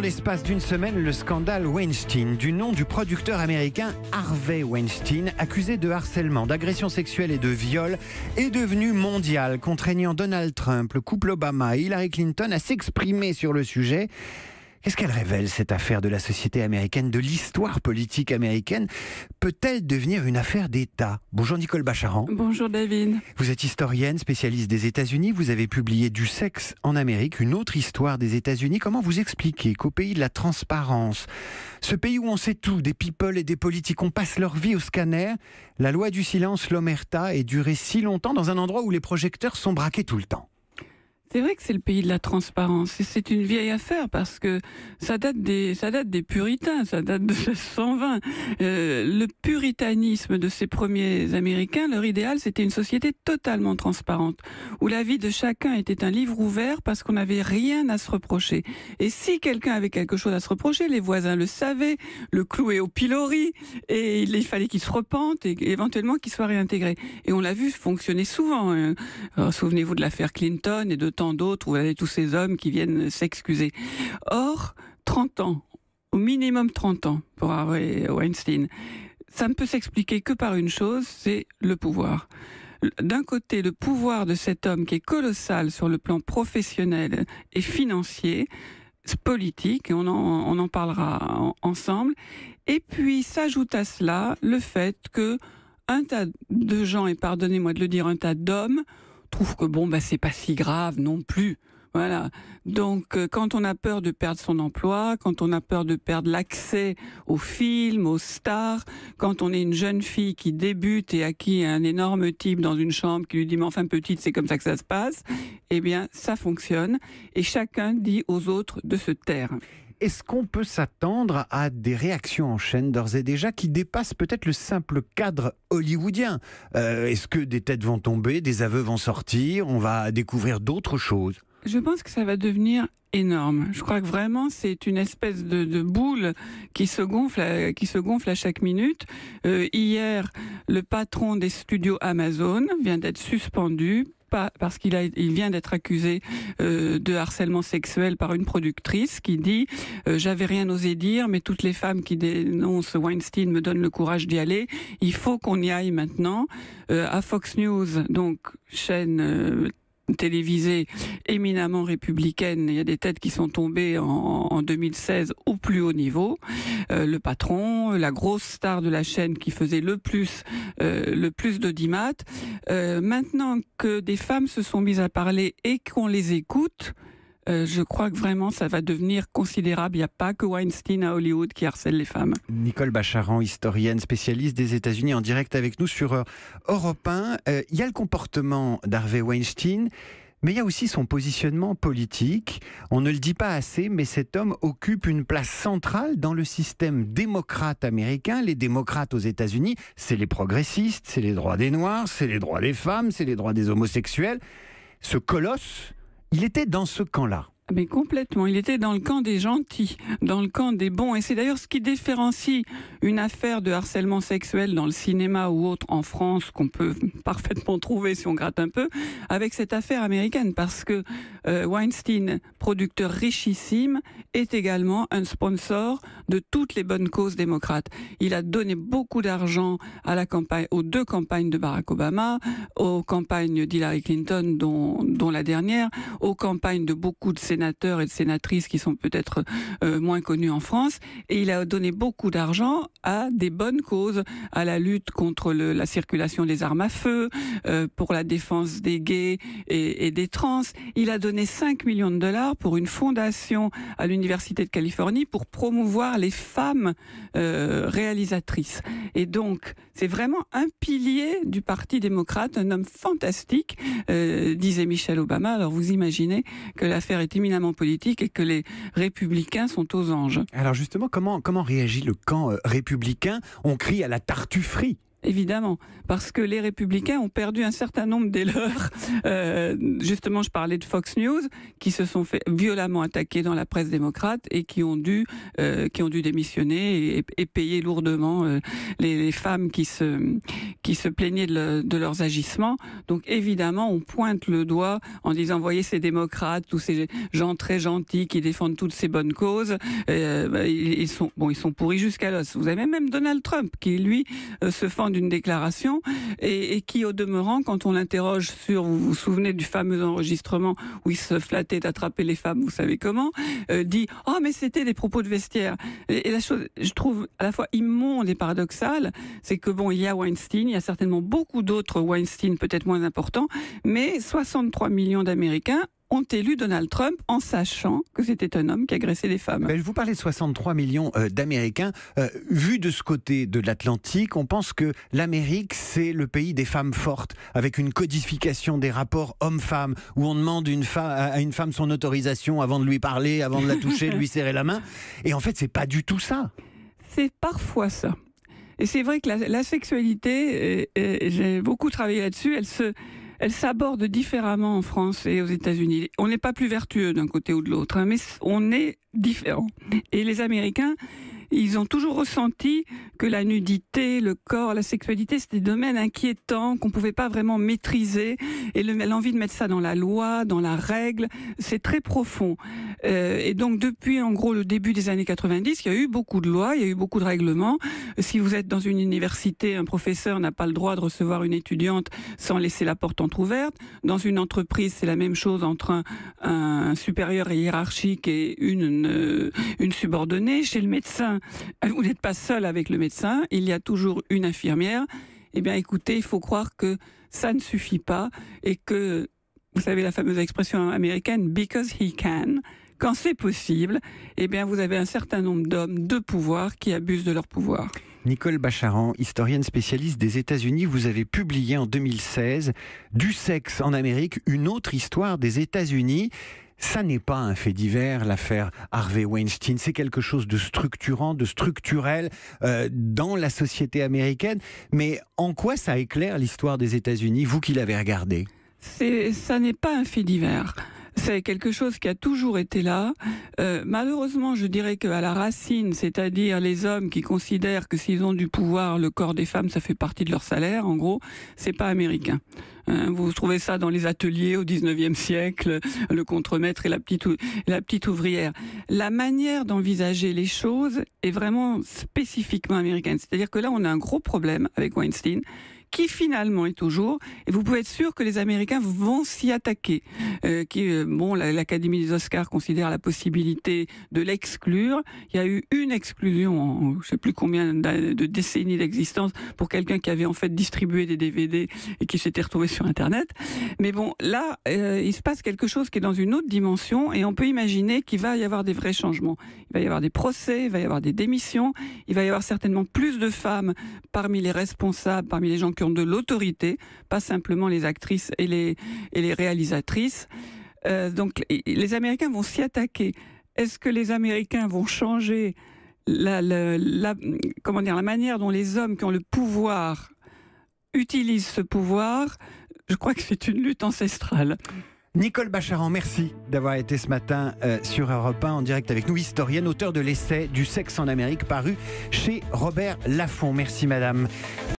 l'espace d'une semaine, le scandale Weinstein, du nom du producteur américain Harvey Weinstein, accusé de harcèlement, d'agression sexuelle et de viol, est devenu mondial, contraignant Donald Trump, le couple Obama et Hillary Clinton à s'exprimer sur le sujet. Qu'est-ce qu'elle révèle, cette affaire de la société américaine, de l'histoire politique américaine? Peut-elle devenir une affaire d'État? Bonjour Nicole Bacharan. Bonjour David. Vous êtes historienne, spécialiste des États-Unis. Vous avez publié Du sexe en Amérique, une autre histoire des États-Unis. Comment vous expliquez qu'au pays de la transparence, ce pays où on sait tout, des people et des politiques, on passe leur vie au scanner, la loi du silence, l'omerta, ait duré si longtemps dans un endroit où les projecteurs sont braqués tout le temps? C'est vrai que c'est le pays de la transparence et c'est une vieille affaire parce que ça date des puritains, ça date de 1620. Le puritanisme de ces premiers Américains, leur idéal, c'était une société totalement transparente où la vie de chacun était un livre ouvert parce qu'on n'avait rien à se reprocher. Et si quelqu'un avait quelque chose à se reprocher, les voisins le savaient, le clouaient au pilori et il fallait qu'il se repente et éventuellement qu'il soit réintégré. Et on l'a vu fonctionner souvent. Souvenez-vous de l'affaire Clinton et de tant d'autres où vous avez tous ces hommes qui viennent s'excuser. Or, 30 ans, au minimum 30 ans pour Harvey Weinstein, ça ne peut s'expliquer que par une chose, c'est le pouvoir. D'un côté, le pouvoir de cet homme qui est colossal sur le plan professionnel et financier, politique, et on en parlera ensemble. Et puis s'ajoute à cela le fait que un tas de gens, et pardonnez-moi de le dire, un tas d'hommes, trouve que c'est pas si grave non plus. Voilà. Donc, quand on a peur de perdre son emploi, quand on a peur de perdre l'accès aux films, aux stars, quand on est une jeune fille qui débute et à qui un énorme type dans une chambre qui lui dit « mais enfin petite, c'est comme ça que ça se passe », eh bien, ça fonctionne et chacun dit aux autres de se taire. Est-ce qu'on peut s'attendre à des réactions en chaîne d'ores et déjà qui dépassent peut-être le simple cadre hollywoodien? Est-ce que des têtes vont tomber, des aveux vont sortir, on va découvrir d'autres choses? Je pense que ça va devenir énorme. Je crois que vraiment c'est une espèce de boule qui se gonfle à chaque minute. Hier, le patron des studios Amazon vient d'être suspendu parce qu'il vient d'être accusé de harcèlement sexuel par une productrice qui dit j'avais rien osé dire, mais toutes les femmes qui dénoncent Weinstein me donnent le courage d'y aller. Il faut qu'on y aille maintenant. À Fox News, donc chaîne télévisée éminemment républicaine, il y a des têtes qui sont tombées en 2016 au plus haut niveau. Le patron, la grosse star de la chaîne qui faisait le plus d'audimat. Maintenant que des femmes se sont mises à parler et qu'on les écoute, je crois que vraiment ça va devenir considérable. Il n'y a pas que Weinstein à Hollywood qui harcèle les femmes. Nicole Bacharan, historienne, spécialiste des États-Unis, en direct avec nous sur Europe 1. Il y a le comportement d'Harvey Weinstein, mais il y a aussi son positionnement politique. On ne le dit pas assez, mais cet homme occupe une place centrale dans le système démocrate américain. Les démocrates aux États-Unis, c'est les progressistes, c'est les droits des Noirs, c'est les droits des femmes, c'est les droits des homosexuels. Ce colosse, il était dans ce camp-là. Mais complètement, il était dans le camp des gentils, dans le camp des bons. Et c'est d'ailleurs ce qui différencie une affaire de harcèlement sexuel dans le cinéma ou autre en France, qu'on peut parfaitement trouver si on gratte un peu, avec cette affaire américaine. Parce que Weinstein, producteur richissime, est également un sponsor de toutes les bonnes causes démocrates. Il a donné beaucoup d'argent à la campagne, aux deux campagnes de Barack Obama, aux campagnes d'Hillary Clinton, dont la dernière, aux campagnes de beaucoup de sénateurs et de sénatrices qui sont peut-être moins connus en France, et il a donné beaucoup d'argent à des bonnes causes, à la lutte contre la circulation des armes à feu, pour la défense des gays et des trans. Il a donné 5 millions de dollars pour une fondation à l'Université de Californie pour promouvoir les femmes réalisatrices. Et donc, c'est vraiment un pilier du Parti démocrate, un homme fantastique, disait Michelle Obama. Alors vous imaginez que l'affaire est éminemment politique et que les républicains sont aux anges. Alors justement, comment réagit le camp républicain? On crie à la tartufferie. Évidemment, parce que les républicains ont perdu un certain nombre des leurs. Justement, je parlais de Fox News, qui se sont fait violemment attaquer dans la presse démocrate et qui ont dû démissionner et payer lourdement les femmes qui se plaignaient de leurs agissements. Donc évidemment, on pointe le doigt en disant, voyez ces démocrates, tous ces gens très gentils qui défendent toutes ces bonnes causes, ils sont pourris jusqu'à l'os. Vous avez même Donald Trump qui, lui, se fend d'une déclaration et qui, au demeurant, quand on l'interroge sur, vous vous souvenez du fameux enregistrement où il se flattait d'attraper les femmes, vous savez comment, dit « Oh, mais c'était des propos de vestiaire ». Et la chose, je trouve, à la fois immonde et paradoxale, c'est que bon, il y a Weinstein, il y a certainement beaucoup d'autres Weinstein, peut-être moins importants, mais 63 millions d'Américains ont élu Donald Trump en sachant que c'était un homme qui agressait des femmes. Je vous parlais de 63 millions d'Américains. Vu de ce côté de l'Atlantique, on pense que l'Amérique, c'est le pays des femmes fortes, avec une codification des rapports hommes-femmes, où on demande à une femme son autorisation avant de lui parler, avant de la toucher, de lui serrer la main. Et en fait, c'est pas du tout ça. C'est parfois ça. Et c'est vrai que la sexualité, j'ai beaucoup travaillé là-dessus, elle s'aborde différemment en France et aux États-Unis. On n'est pas plus vertueux d'un côté ou de l'autre, hein, mais on est différent. Et les Américains, ils ont toujours ressenti que la nudité, le corps, la sexualité, c'était des domaines inquiétants qu'on ne pouvait pas vraiment maîtriser. Et l'envie de mettre ça dans la loi, dans la règle, c'est très profond. Et donc depuis, en gros, le début des années 90, il y a eu beaucoup de lois, il y a eu beaucoup de règlements. Si vous êtes dans une université, un professeur n'a pas le droit de recevoir une étudiante sans laisser la porte entrouverte. Dans une entreprise, c'est la même chose entre un supérieur hiérarchique et une subordonnée. Chez le médecin, vous n'êtes pas seul avec le médecin, il y a toujours une infirmière. Eh bien, écoutez, il faut croire que ça ne suffit pas et que, vous savez la fameuse expression américaine « because he can », quand c'est possible, eh bien, vous avez un certain nombre d'hommes de pouvoir qui abusent de leur pouvoir. Nicole Bacharan, historienne spécialiste des États-Unis, vous avez publié en 2016 « Du sexe en Amérique, une autre histoire des États-Unis ». Ça n'est pas un fait divers, l'affaire Harvey Weinstein. C'est quelque chose de structurant, de structurel dans la société américaine. Mais en quoi ça éclaire l'histoire des États-Unis, vous qui l'avez regardé ? Ça n'est pas un fait divers. C'est quelque chose qui a toujours été là. Malheureusement, je dirais qu'à la racine, c'est-à-dire les hommes qui considèrent que s'ils ont du pouvoir, le corps des femmes, ça fait partie de leur salaire, en gros, c'est pas américain. Vous trouvez ça dans les ateliers au 19e siècle, le contremaître et la petite ouvrière. La manière d'envisager les choses est vraiment spécifiquement américaine. C'est-à-dire que là, on a un gros problème avec Weinstein, qui finalement est toujours, et vous pouvez être sûr que les Américains vont s'y attaquer. L'Académie des Oscars considère la possibilité de l'exclure. Il y a eu une exclusion en je ne sais plus combien de décennies d'existence pour quelqu'un qui avait en fait distribué des DVD et qui s'était retrouvé sur Internet. Mais bon, là, il se passe quelque chose qui est dans une autre dimension et on peut imaginer qu'il va y avoir des vrais changements. Il va y avoir des procès, il va y avoir des démissions, il va y avoir certainement plus de femmes parmi les responsables, parmi les gens qui ont de l'autorité, pas simplement les actrices et les réalisatrices. Donc les Américains vont s'y attaquer. Est-ce que les Américains vont changer la manière dont les hommes qui ont le pouvoir utilisent ce pouvoir? Je crois que c'est une lutte ancestrale. Nicole Bacharan, merci d'avoir été ce matin sur Europe 1 en direct avec nous, historienne, auteure de l'essai « Du sexe en Amérique » paru chez Robert Laffont. Merci madame.